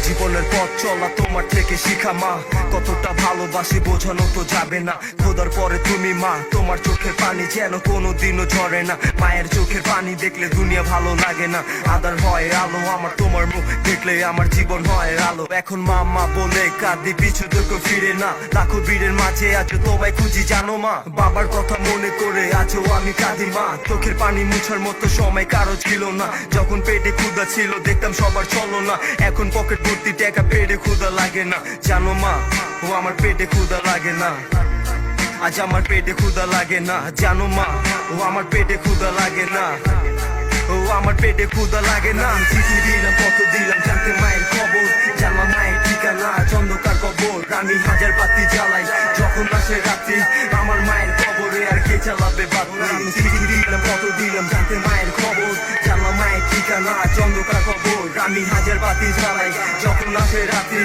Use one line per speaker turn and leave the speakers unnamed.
জীবনের পথ চলা তোমার থেকে শিখা মা, কতটা ভালোবাসি বোঝানো তো যাবে না। খোদার পরে তুমি মা, তোমার চোখের পানি যেন কোনোদিনও ঝরে না। মায়ের চোখের পানি দেখলে দুনিয়া ভালো লাগে না, আদার হয় আলো আমার তোমার মুখ দেখলে আমার জীবন হয় আলো। এখন মা মা বলে কাঁদি, পিছু তোকে ফিরে না, লাখো ভিড়ের মাঝে আছো তোমায় খুঁজি জানো মা। বাবার কথা মনে করে আছো আমি কাঁদি মা, চোখের পানি মুছার মতো সময় কারো ছিল না। যখন পেটে ক্ষুধা ছিল দেখতাম সবার চলো না, এখন পকেট ভর্তি টাকা পেটে ক্ষুধা লাগে না জানো মা। ও আমার পেটে ক্ষুধা লাগে না, আজ আমার পেটে ক্ষুধা লাগে না জানো মা। ও আমার পেটে ক্ষুধা লাগে না, ও আমার পেটে ক্ষুধা লাগে না। চিঠি দিলাম কত দিলাম জানতে মায়ের খবর, জানলাম মায়ের ঠিকানা চন্দ্রকার কবর। আমি হাজার বাতি জ্বালাই যখন আসে রাত্রি, আমার মায়ের কবরে আর কে চালাবে বাতি। চিঠি দিলাম কত দিলাম জানতে মায়ের খবর, জানলাম মায়ের ঠিকানা চন্দ্রকার কবর। আমি হাজার বাতি জ্বালাই যখন আসে রাত্রি,